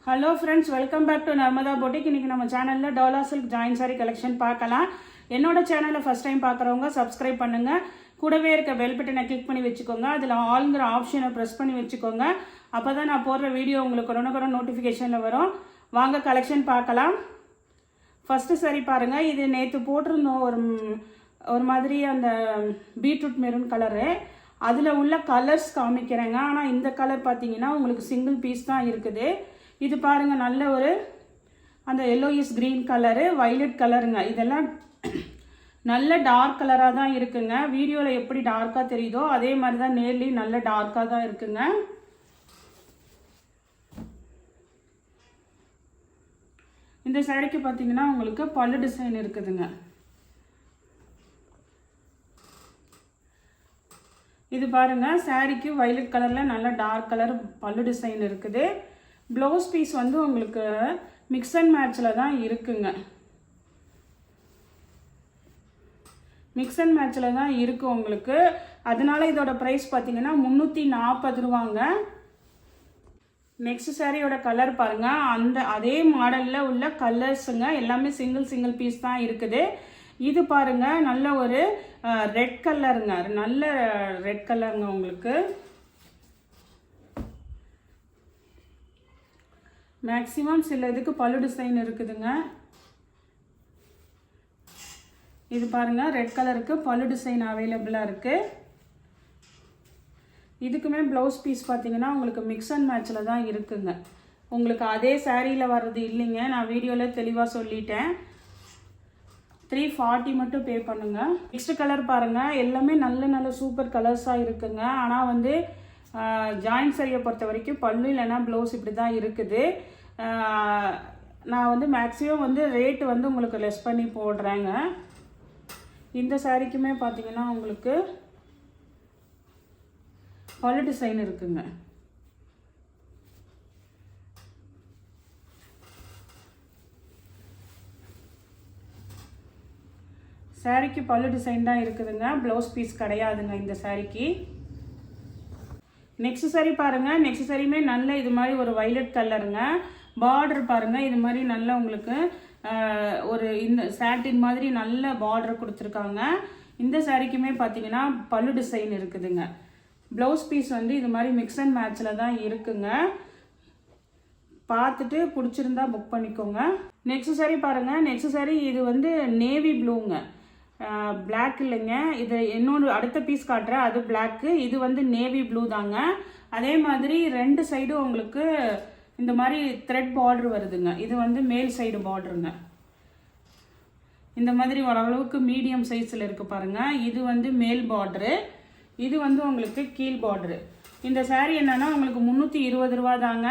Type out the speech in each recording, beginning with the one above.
Hello friends, welcome back to Narmada boutique. இன்றைக்கி நம்ம சேனலில் டோலா சில்க் ஜாயின் சாரி கலெக்ஷன் பார்க்கலாம். என்னோட சேனலை ஃபஸ்ட் டைம் பார்க்குறவங்க சப்ஸ்கிரைப் பண்ணுங்கள். கூடவே இருக்க பெல் பட்டனை கிளிக் பண்ணி வச்சுக்கோங்க. அதில் ஆல்ங்கிற ஆப்ஷனை ப்ரெஸ் பண்ணி வச்சுக்கோங்க. அப்போ தான் நான் போடுற வீடியோ உங்களுக்கு உடனுக்குடன் நோட்டிஃபிகேஷனில் வரும். வாங்க கலெக்ஷன் பார்க்கலாம். ஃபஸ்ட்டு சாரி பாருங்கள். இது நேற்று போட்டிருந்தோம், ஒரு மாதிரி அந்த பீட்ரூட் மெரூன் கலரு. அதில் உள்ள கலர்ஸ் காமிக்கிறேங்க. ஆனால் இந்த கலர் பார்த்தீங்கன்னா உங்களுக்கு சிங்கிள் பீஸ் தான் இருக்குது. இது பாருங்கள், நல்ல ஒரு அந்த எல்லோயிஸ் க்ரீன் கலரு, வைலட் கலருங்க. இதெல்லாம் நல்ல டார்க் கலராக தான் இருக்குங்க. வீடியோவில் எப்படி டார்க்காக தெரியுதோ அதே மாதிரி தான் நேர்லேயும் நல்ல டார்க்காக தான் இருக்குங்க. இந்த சாரிக்கு பார்த்தீங்கன்னா உங்களுக்கு பல்லு டிசைன் இருக்குதுங்க. இது பாருங்கள், சாரிக்கு வைலட் கலரில் நல்ல டார்க் கலர் பல்லு டிசைன் இருக்குது. ப்ளவுஸ் பீஸ் வந்து உங்களுக்கு மிக்ஸ் அண்ட் மேட்சில் தான் இருக்குங்க. மிக்ஸ் அண்ட் மேட்சில் தான் இருக்குது உங்களுக்கு. அதனால இதோட ப்ரைஸ் பார்த்தீங்கன்னா 340 ரூபாங்க. நெக்ஸ்ட் சாரியோட கலர் பாருங்கள். அதே மாடலில் உள்ள கலர்ஸுங்க. எல்லாமே சிங்கிள் பீஸ் தான் இருக்குது. இது பாருங்கள், நல்ல ஒரு ரெட் கலருங்க. நல்ல ரெட் கலருங்க. உங்களுக்கு மேக்ஸிமம் சில இதுக்கு பல்லு டிசைன் இருக்குதுங்க. இது பாருங்கள், ரெட் கலருக்கு பல்லு டிசைன் அவைலபிளாக இருக்குது. இதுக்குமே ப்ளவுஸ் பீஸ் பார்த்தீங்கன்னா உங்களுக்கு மிக்ஸ் அண்ட் மேட்சில் தான் இருக்குங்க. உங்களுக்கு அதே சாரியில் வர்றது இல்லைங்க. நான் வீடியோவில் தெளிவாக சொல்லிட்டேன். 340 மட்டும் பே பண்ணுங்க. நெக்ஸ்ட் கலர் பாருங்கள். எல்லாமே நல்ல சூப்பர் கலர்ஸாக இருக்குங்க. ஆனால் வந்து ஜாயின் சாரியை பொறுத்த வரைக்கும் பல்லு இல்லைன்னா ப்ளவுஸ் இப்படி தான் இருக்குது. நான் வந்து மேக்ஸிமம் வந்து ரேட்டு வந்து உங்களுக்கு லெஸ் பண்ணி போடுறேங்க. இந்த சாரிக்குமே பார்த்தீங்கன்னா உங்களுக்கு பல்லு டிசைன் இருக்குங்க. சாரிக்கு பல்லு டிசைன் தான் இருக்குதுங்க. ப்ளவுஸ் பீஸ் கிடையாதுங்க இந்த சாரிக்கு. நெக்ஸ்ட் சாரி பாருங்கள். நெக்ஸ்ட் சாரியுமே நல்ல இது மாதிரி ஒரு வைலட் கலருங்க. பார்டர் பாருங்கள், இது மாதிரி நல்ல உங்களுக்கு ஒரு இந்த சாட்டின் மாதிரி நல்ல பார்டர் கொடுத்துருக்காங்க. இந்த சாரிக்குமே பார்த்தீங்கன்னா பல்லு டிசைன் இருக்குதுங்க. ப்ளவுஸ் பீஸ் வந்து இது மாதிரி மிக்ஸ் அண்ட் மேட்சில் தான் இருக்குங்க. பார்த்துட்டு பிடிச்சிருந்தா புக் பண்ணிக்கோங்க. நெக்ஸ்ட் சாரி பாருங்கள். நெக்ஸ்ட் சாரி இது வந்து நேவி ப்ளூங்க. பிளாக் இல்லைங்க. இது இன்னொன்று அடுத்த பீஸ் காட்டுறேன், அது பிளாக்கு. இது வந்து நேவி ப்ளூ தாங்க. அதே மாதிரி ரெண்டு சைடும் உங்களுக்கு இந்த மாதிரி த்ரெட் பார்டர் வருதுங்க. இது வந்து மேல் சைடு பார்டருங்க. இந்த மாதிரி ஓரளவுக்கு மீடியம் சைஸில் இருக்குது பாருங்கள். இது வந்து மேல் பார்டரு, இது வந்து உங்களுக்கு கீழ் பார்டரு. இந்த சாரீ என்னன்னா உங்களுக்கு 320 ரூபா தாங்க.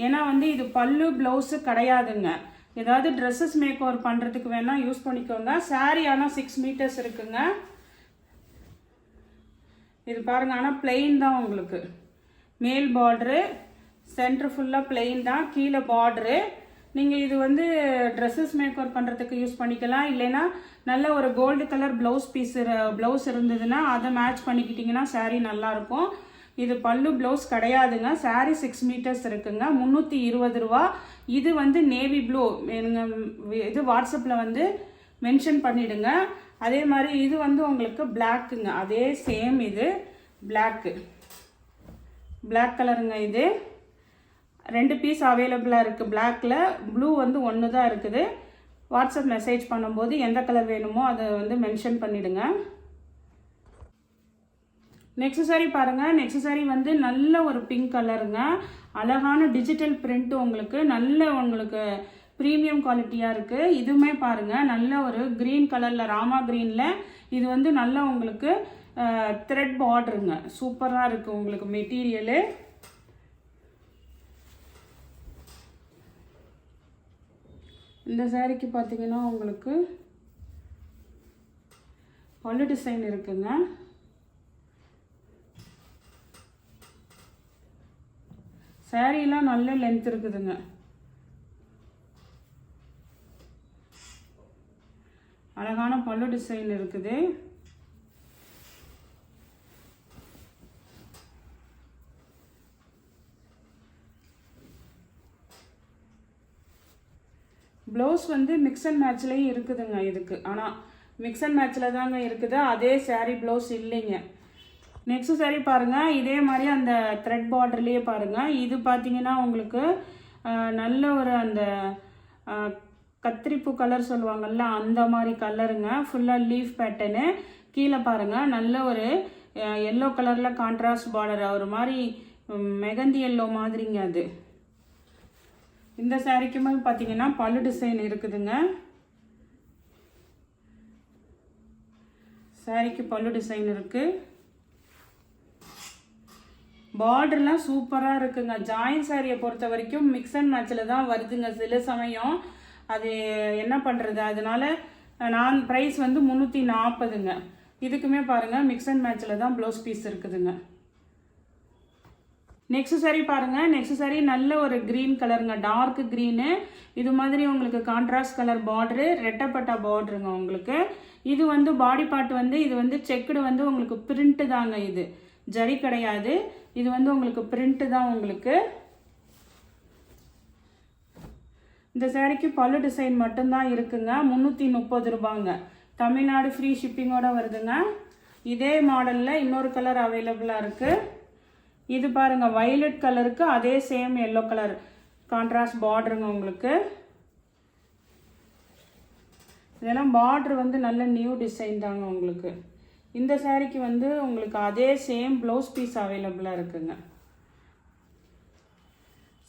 ஏன்னா வந்து இது பல்லு ப்ளவுஸு கிடையாதுங்க. ஏதாவது ட்ரெஸ்ஸஸ் மேக் ஓவர் பண்ணுறதுக்கு வேணால் யூஸ் பண்ணிக்கோங்க. சாரீ ஆனால் 6 மீட்டர்ஸ் இருக்குங்க. இது பாருங்கள், ஆனால் பிளெயின் தான் உங்களுக்கு. மேல் பார்டரு, சென்டர் ஃபுல்லாக பிளெயின் தான், கீழே பார்டரு. நீங்கள் இது வந்து ட்ரெஸ்ஸஸ் மேக் ஓவர் பண்ணுறதுக்கு யூஸ் பண்ணிக்கலாம். இல்லைன்னா நல்ல ஒரு கோல்டு கலர் ப்ளவுஸ் இருந்ததுன்னா அதை மேட்ச் பண்ணிக்கிட்டிங்கன்னா சாரீ நல்லாயிருக்கும். இது பல்லு ப்ளவுஸ் கிடையாதுங்க. சாரீ 6 மீட்டர்ஸ் இருக்குங்க. 320 ரூபா. இது வந்து நேவி ப்ளூ. இது வாட்ஸ்அப்பில் வந்து மென்ஷன் பண்ணிவிடுங்க. அதே மாதிரி இது வந்து உங்களுக்கு பிளாக்குங்க. அதே சேம் இது பிளாக் கலருங்க. இது 2 பீஸ் அவைலபிளாக இருக்குது. பிளாக்கில் ப்ளூ வந்து ஒன்று தான் இருக்குது. வாட்ஸ்அப் மெசேஜ் பண்ணும்போது எந்த கலர் வேணுமோ அதை வந்து மென்ஷன் பண்ணிவிடுங்க. நெக்ஸ்ட் சாரி பாருங்கள். நெக்ஸ்ட் சாரி வந்து நல்ல ஒரு பிங்க் கலருங்க. அழகான டிஜிட்டல் பிரிண்ட் உங்களுக்கு உங்களுக்கு ப்ரீமியம் குவாலிட்டியாக இருக்குது. இதுவுமே பாருங்கள், நல்ல ஒரு க்ரீன் கலரில், ராமா க்ரீனில். இது வந்து நல்ல உங்களுக்கு த்ரெட் பார்டருங்க. சூப்பராக இருக்குது உங்களுக்கு மெட்டீரியலு. இந்த சாரிக்கு பார்த்தீங்கன்னா உங்களுக்கு பல்லு டிசைன் இருக்குங்க. சாரீலாம் நல்ல லென்த் இருக்குதுங்க. அழகான பல்லு டிசைன் இருக்குது. ப்ளவுஸ் வந்து மிக்ஸ் அண்ட் மேட்ச்லேயும் இருக்குதுங்க இதுக்கு. ஆனால் மிக்ஸ் அண்ட் மேட்ச்சில் தாங்க இருக்குது, அதே saree ப்ளவுஸ் இல்லைங்க. நெக்ஸ்ட் saree பாருங்கள், இதே மாதிரி அந்த த்ரெட் பார்டர்லேயே பாருங்கள். இது பார்த்தீங்கன்னா உங்களுக்கு நல்ல ஒரு அந்த கத்திரிப்பூ கலர் சொல்லுவாங்கள்ல அந்த மாதிரி கலருங்க. ஃபுல்லாக லீஃப் பேட்டர்னு. கீழே பாருங்கள் நல்ல ஒரு எல்லோ கலரில் கான்ட்ராஸ்ட் பார்டர், ஒரு மாதிரி மெகந்தி எல்லோ மாதிரிங்க அது. இந்த சாரிக்குமே பார்த்தீங்கன்னா பல்லு டிசைன் இருக்குதுங்க. சாரிக்கு பல்லு டிசைன் இருக்குது. பார்டர்லாம் சூப்பராக இருக்குங்க. ஜாயின் சாரியை பொறுத்த வரைக்கும் மிக்ஸ் அண்ட் மேட்சில் தான் வருதுங்க சில சமயம். அது என்ன பண்ணுறது, அதனால நான் ப்ரைஸ் வந்து 340ங்க. இதுக்குமே பாருங்கள் மிக்ஸ் அண்ட் மேட்சில் தான் ப்ளவுஸ் பீஸ் இருக்குதுங்க. நெக்ஸ்ட் சாரி பாருங்கள். நெக்ஸ்ட் சாரி நல்ல ஒரு க்ரீன் கலருங்க, டார்க் க்ரீனு. இது மாதிரி உங்களுக்கு கான்ட்ராஸ்ட் கலர் பார்டரு, ரெட்டப்பட்டா பார்டருங்க உங்களுக்கு. இது வந்து பாடி பார்ட் வந்து இது வந்து செக்குடு வந்து உங்களுக்கு பிரிண்ட்டு தாங்க, இது ஜரி கிடையாது. இது வந்து உங்களுக்கு பிரிண்ட்டு தான் உங்களுக்கு. இந்த சாரிக்கு பல்லு டிசைன் மட்டும்தான் இருக்குங்க. 330 ரூபாங்க. தமிழ்நாடு ஃப்ரீ ஷிப்பிங்கோட வருதுங்க. இதே மாடலில் இன்னொரு கலர் அவைலபிளாக இருக்குது. இது பாருங்கள் வயலட் கலருக்கு அதே சேம் எல்லோ கலர் கான்ட்ராஸ்ட் பார்டருங்க உங்களுக்கு. இதெல்லாம் பார்டர் வந்து நல்ல நியூ டிசைன் தாங்க உங்களுக்கு. இந்த சாரிக்கு வந்து உங்களுக்கு அதே சேம் ப்ளவுஸ் பீஸ் அவைலபிளாக இருக்குங்க.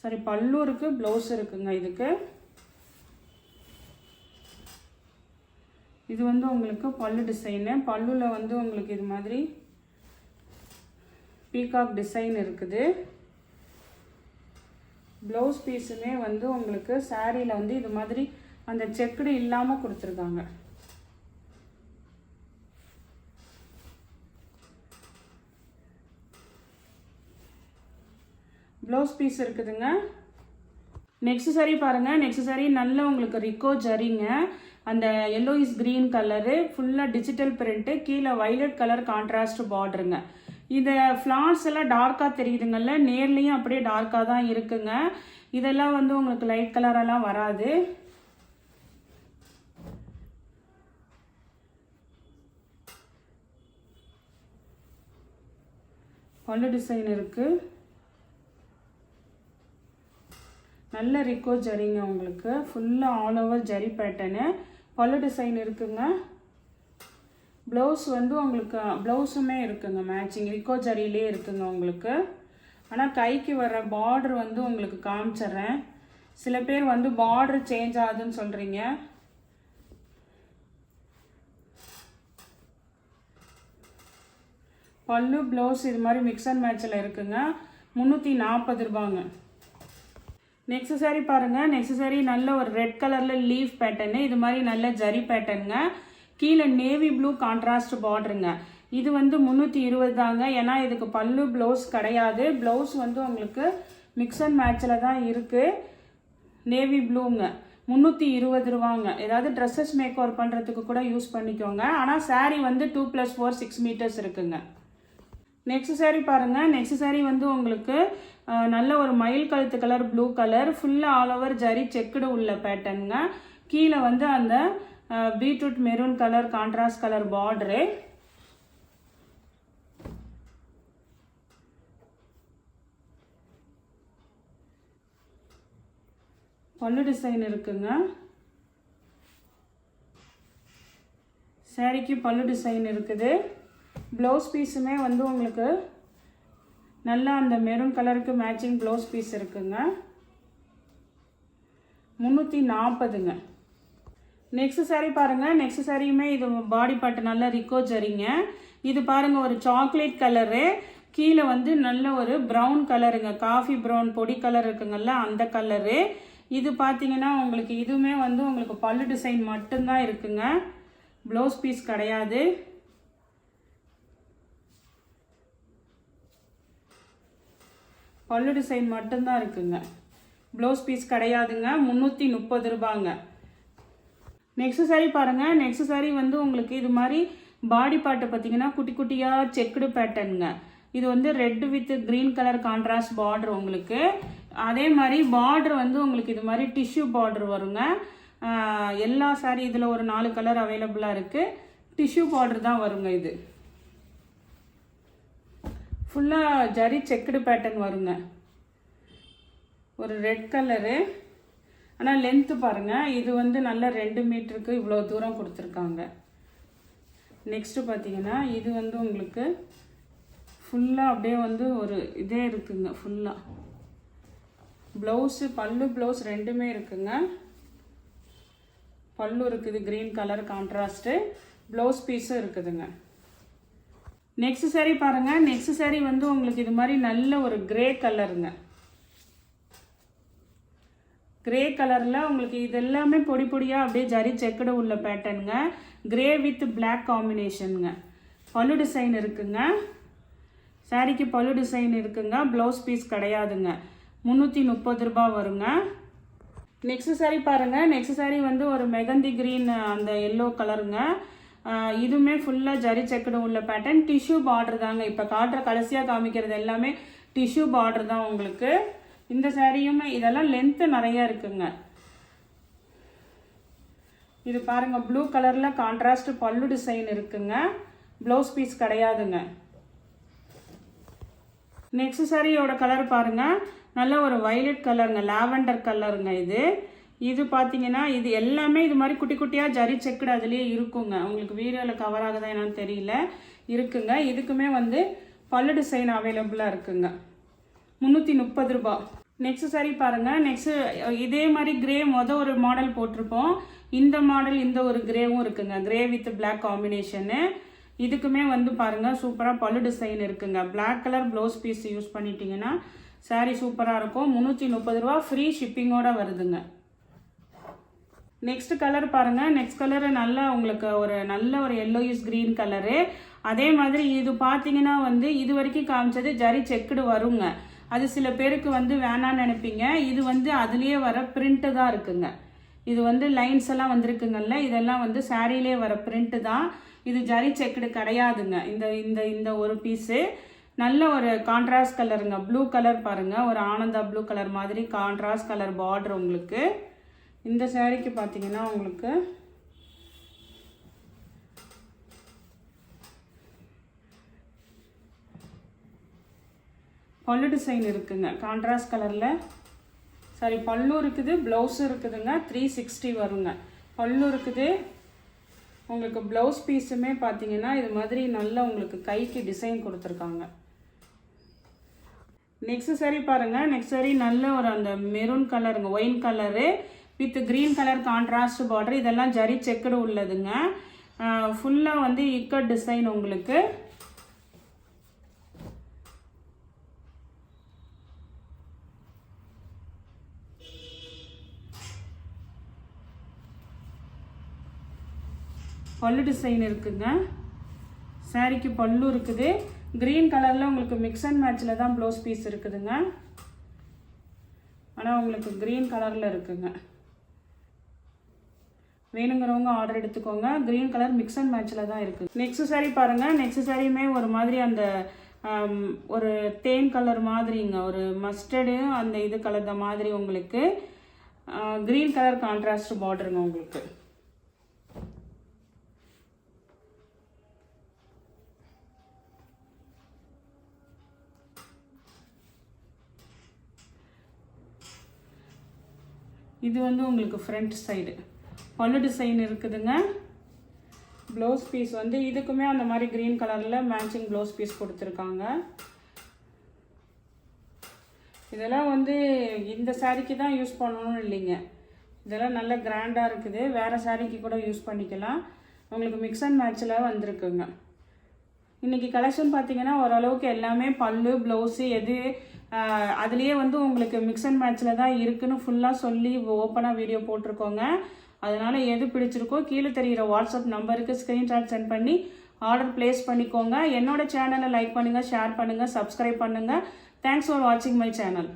சரி, பல்லு இருக்குது, ப்ளவுஸ் இருக்குங்க இதுக்கு. இது வந்து உங்களுக்கு பல்லு டிசைனு. பல்லுவில் வந்து உங்களுக்கு இது மாதிரி பீகாக் டிசைன் இருக்குது. ப்ளவுஸ் பீஸுமே வந்து உங்களுக்கு சாரியில் வந்து இது மாதிரி அந்த செக்குடு இல்லாமல் கொடுத்துருக்காங்க. ப்ளவுஸ் பீஸ் இருக்குதுங்க. நெக்ஸ்ட் சாரி பாருங்கள். நெக்ஸ்ட் சாரி நல்ல உங்களுக்கு ரிக்கோ ஜரிங்க. அந்த எல்லோயிஸ் க்ரீன் கலரு, ஃபுல்லாக டிஜிட்டல் பிரிண்ட்டு, கீழே வைலட் கலர் கான்ட்ராஸ்ட் பார்டருங்க. இந்த ஃப்ளார்ஸ் எல்லாம் டார்க்காக தெரியுதுங்கள்ல, நேர்லேயும் அப்படியே டார்க்காக தான் இருக்குங்க. இதெல்லாம் வந்து உங்களுக்கு லைட் கலரெல்லாம் வராது. பல்லு டிசைன் இருக்குது. நல்ல ரிக்கோ ஜரிங்க உங்களுக்கு. ஃபுல்லாக ஆல் ஓவர் ஜரி பேட்டர்னு. பல்லு டிசைன் இருக்குங்க. ப்ளவுஸ் வந்து உங்களுக்கு ப்ளவுஸுமே இருக்குங்க மேட்சிங், ரிக்கோ ஜரியிலே இருக்குங்க உங்களுக்கு. ஆனால் கைக்கு வர பார்டர் வந்து உங்களுக்கு காமிச்சிட்றேன். சில பேர் வந்து பார்டர் சேஞ்ச் ஆகுதுன்னு சொல்கிறீங்க. பல்லு ப்ளவுஸ் இது மாதிரி மிக்ஸ் அண்ட் மேட்சில் இருக்குங்க. 340 ரூபாங்க. நெக்ஸ்ட் சாரி பாருங்கள். நெக்ஸ்ட் சாரி நல்ல ஒரு ரெட் கலரில் லீஃப் பேட்டர்னு, இது மாதிரி நல்ல ஜரி பேட்டர்னுங்க. கீழே நேவி ப்ளூ கான்ட்ராஸ்ட் பார்டருங்க. இது வந்து 320 தாங்க. ஏன்னா இதுக்கு பல்லு ப்ளவுஸ் கிடையாது. ப்ளவுஸ் வந்து உங்களுக்கு மிக்ஸ் அண்ட் மேட்சில் தான் இருக்குது. நேவி ப்ளூங்க. 320 ரூபாங்க. ஏதாவது ட்ரெஸ்ஸஸ் மேக் ஓவர் பண்ணுறதுக்கு கூட யூஸ் பண்ணிக்கோங்க. ஆனால் சாரீ வந்து 2+4 6 மீட்டர்ஸ் இருக்குங்க. நெக்ஸ்ட் சாரீ பாருங்கள். நெக்ஸ்ட் சாரீ வந்து உங்களுக்கு நல்ல ஒரு மயில் கழுத்து கலர் ப்ளூ கலர், ஃபுல்லாக ஆல் ஓவர் ஜரி செக்குடு உள்ள பேட்டர்னுங்க. கீழே வந்து அந்த beetroot maroon colour contrast colour border. பல்லு டிசைன் இருக்குங்க. சாரிக்கு பல்லு டிசைன் இருக்குது. ப்ளவுஸ் பீஸுமே வந்து உங்களுக்கு நல்லா அந்த மெரூன் கலருக்கு மேட்சிங் ப்ளவுஸ் பீஸ் இருக்குங்க. 340ங்க. நெக்ஸ்ட் சாரீ பாருங்கள். நெக்ஸ்ட் சாரியுமே இது பாடி பார்ட் நல்ல ரிக்கோ ஜரிங்க. இது பாருங்கள் ஒரு சாக்லேட் கலரு, கீழே வந்து நல்ல ஒரு ப்ரௌன் கலருங்க, காஃபி ப்ரௌன் பொடி கலர் இருக்குங்கல்ல அந்த கலரு. இது பார்த்தீங்கன்னா உங்களுக்கு இதுவுமே வந்து உங்களுக்கு பல்லு டிசைன் மட்டும்தான் இருக்குங்க, ப்ளவுஸ் பீஸ் கிடையாது. பல்லு டிசைன் மட்டும்தான் இருக்குங்க, ப்ளவுஸ் பீஸ் கிடையாதுங்க. 330 ரூபாங்க. நெக்ஸ்ட் சாரீ பாருங்கள். நெக்ஸ்ட் சாரீ வந்து உங்களுக்கு இது மாதிரி பாடி பார்ட்டை பார்த்தீங்கன்னா குட்டி குட்டியாக செக்குடு பேட்டர்னுங்க. இது வந்து red with green colour contrast border உங்களுக்கு. அதே மாதிரி பார்டர் வந்து உங்களுக்கு இது மாதிரி டிஷ்யூ பார்டர் வருங்க. எல்லா சாரீ இதில் ஒரு 4 கலர் அவைலபிளாக இருக்குது. டிஷ்யூ பார்டர் தான் வருங்க. இது ஃபுல்லாக ஜரி செக்குடு பேட்டர்ன் வருங்க. ஒரு ரெட் கலரு, ஆனால் லென்த்து பாருங்கள். இது வந்து நல்ல 2 மீட்டருக்கு இவ்வளோ தூரம் கொடுத்துருக்காங்க. நெக்ஸ்ட்டு பார்த்தீங்கன்னா இது வந்து உங்களுக்கு ஃபுல்லாக அப்படியே வந்து ஒரு இதே இருக்குங்க. ஃபுல்லாக ப்ளவுஸு பல்லு ப்ளவுஸ் ரெண்டுமே இருக்குங்க. பல்லு இருக்குது க்ரீன் கலர் கான்ட்ராஸ்ட்டு, ப்ளவுஸ் பீஸும் இருக்குதுங்க. நெக்ஸ்ட் சாரீ பாருங்கள். நெக்ஸ்ட் சாரீ வந்து உங்களுக்கு இது மாதிரி நல்ல ஒரு கிரே கலருங்க. கிரே கலரில் உங்களுக்கு இது எல்லாமே பொடி பொடியாக அப்படியே ஜரி செக்குடு உள்ள பேட்டர்னுங்க. கிரே வித் பிளாக் காம்பினேஷனுங்க. பல்லு டிசைன் இருக்குங்க. சாரீக்கு பல்லு டிசைன் இருக்குங்க. ப்ளவுஸ் பீஸ் கிடையாதுங்க. 330 ரூபாய் வருங்க. நெக்ஸ்ட் சாரீ பாருங்கள். நெக்ஸ்ட் சாரீ வந்து ஒரு மெகந்தி கிரீன் அந்த எல்லோ கலருங்க. இதுவுமே ஃபுல்லாக ஜரி செக்குடு உள்ள பேட்டர்ன். டிஷ்யூ பார்டர் தாங்க. இப்போ காட்டுற கடைசியாக காமிக்கிறது எல்லாமே டிஷ்யூ பார்டர் தான் உங்களுக்கு. இந்த சாரியுமே இதெல்லாம் லென்த்து நிறையா இருக்குங்க. இது பாருங்கள் ப்ளூ கலரில் கான்ட்ராஸ்ட் பல்லு டிசைன் இருக்குங்க. ப்ளவுஸ் பீஸ் கிடையாதுங்க. நெக்ஸ்ட் சாரியோட கலர் பாருங்கள். நல்ல ஒரு வைலட் கலருங்க, லாவெண்டர் கலருங்க. இது பார்த்தீங்கன்னா இது எல்லாமே இது மாதிரி குட்டி குட்டியாக ஜரி செக்குடு அதுலேயே இருக்குங்க. உங்களுக்கு வீடியோவில் கவர் ஆகுதா என்னன்னு தெரியல, இருக்குங்க. இதுக்குமே வந்து பல்லு டிசைன் அவைலபிளாக இருக்குங்க. 330 ரூபாய். நெக்ஸ்ட் சாரீ பாருங்கள். நெக்ஸ்ட் இதே மாதிரி கிரே ஒரு மாடல் போட்டிருப்போம். இந்த மாடல் இந்த ஒரு கிரேவும் இருக்குங்க. Grey with black combination. இதுக்குமே வந்து பாருங்கள் சூப்பராக பல்லு டிசைன் இருக்குங்க. Black colour blouse piece use பண்ணிட்டீங்கன்னா சாரீ சூப்பராக இருக்கும். 330 ரூபா, ஃப்ரீ ஷிப்பிங்கோட வருதுங்க. நெக்ஸ்ட் கலர் பாருங்கள். நெக்ஸ்ட் கலரு நல்லா உங்களுக்கு ஒரு நல்ல ஒரு எல்லோயிஷ் க்ரீன் கலரு. அதே மாதிரி இது பார்த்தீங்கன்னா வந்து இது வரைக்கும் காமிச்சது ஜரி செக்குடு வருங்க. அது சில பேருக்கு வந்து வேணான்னு நினைப்பீங்க. இது வந்து அதுலேயே வர பிரிண்ட்டு தான் இருக்குங்க. இது வந்து லைன்ஸ் எல்லாம் வந்திருக்குங்கல்ல, இதெல்லாம் வந்து சாரிலே வர பிரிண்ட்டு தான். இது ஜரி செக்குடு கிடையாதுங்க. இந்த இந்த இந்த ஒரு பீஸு நல்ல ஒரு கான்ட்ராஸ்ட் கலருங்க. ப்ளூ கலர் பாருங்கள். ஒரு ஆனந்தா ப்ளூ கலர் மாதிரி கான்ட்ராஸ்ட் கலர் பார்டர் உங்களுக்கு. இந்த சாரீக்கு பார்த்தீங்கன்னா உங்களுக்கு பல்லு டிசைன் இருக்குங்க. கான்ட்ராஸ்ட் கலரில் சாரி பல்லு இருக்குது, ப்ளவுஸும் இருக்குதுங்க. 360 வருங்க. பல்லு இருக்குது உங்களுக்கு. ப்ளவுஸ் பீஸுமே பார்த்தீங்கன்னா இது மாதிரி நல்லா உங்களுக்கு கைக்கு டிசைன் கொடுத்துருக்காங்க. நெக்ஸ்ட் சாரீ பாருங்கள். நெக்ஸ்ட் சாரீ நல்ல ஒரு அந்த மெரூன் கலருங்க, wine colour with green colour contrast border. இதெல்லாம் ஜரி செக்குடு உள்ளதுங்க. ஃபுல்லாக வந்து இக்கட் டிசைன் உங்களுக்கு. பல்லு டிசைன் இருக்குங்க. சாரிக்கு பல்லு இருக்குது. க்ரீன் கலரில் உங்களுக்கு மிக்ஸ் அண்ட் மேட்சில் தான் ப்ளவுஸ் பீஸ் இருக்குதுங்க. ஆனால் உங்களுக்கு க்ரீன் கலரில் இருக்குங்க. வேணுங்கிறவங்க ஆர்டர் எடுத்துக்கோங்க. க்ரீன் கலர் மிக்ஸ் அண்ட் மேட்சில் தான் இருக்குது. நெக்ஸ்ட் சாரீ பாருங்கள். நெக்ஸ்ட் சாரியுமே ஒரு மாதிரி அந்த ஒரு தேன் கலர் மாதிரிங்க, ஒரு மஸ்டர்டு அந்த இது கலர் மாதிரி உங்களுக்கு. க்ரீன் கலர் கான்ட்ராஸ்ட் பார்டருங்க உங்களுக்கு. இது வந்து உங்களுக்கு ஃப்ரண்ட் சைடு பல்லு டிசைன் இருக்குதுங்க. ப்ளவுஸ் பீஸ் வந்து இதுக்குமே அந்த மாதிரி க்ரீன் கலரில் மேட்சிங் ப்ளவுஸ் பீஸ் கொடுத்துருக்காங்க. இதெல்லாம் வந்து இந்த சாரீக்கு தான் யூஸ் பண்ணணும்னு இல்லைங்க. இதெல்லாம் நல்ல கிராண்டாக இருக்குது. வேறு சாரீக்கு கூட யூஸ் பண்ணிக்கலாம். உங்களுக்கு மிக்ஸ் அண்ட் மேட்சில் வந்திருக்குங்க. இன்றைக்கி கலெக்ஷன் பார்த்தீங்கன்னா ஓரளவுக்கு எல்லாமே பல்லு ப்ளவுஸு எது அதுலேயே வந்து உங்களுக்கு மிக்ஸ் அண்ட் மேட்சில் தான் இருக்குதுன்னு ஃபுல்லாக சொல்லி ஓப்பனாக வீடியோ போட்டிருக்கோங்க. அதனால் எது பிடிச்சிருக்கோ கீழே தெரிகிற வாட்ஸ்அப் நம்பருக்கு ஸ்க்ரீன்ஷாட் சென்ட் பண்ணி ஆர்டர் ப்ளேஸ் பண்ணிக்கோங்க. என்னோட சேனலை லைக் பண்ணுங்கள், ஷேர் பண்ணுங்கள், சப்ஸ்கிரைப் பண்ணுங்கள். தேங்க்ஸ் ஃபார் வாட்சிங் மை சேனல்.